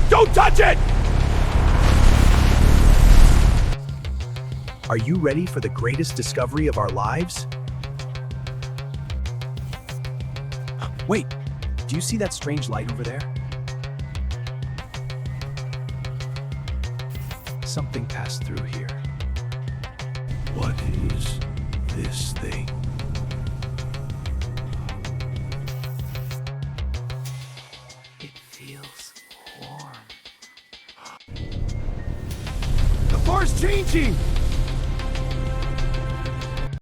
Don't touch it! Are you ready for the greatest discovery of our lives? Wait, do you see that strange light over there? Something passed through here. What is this thing? It feels warm. The far's changing!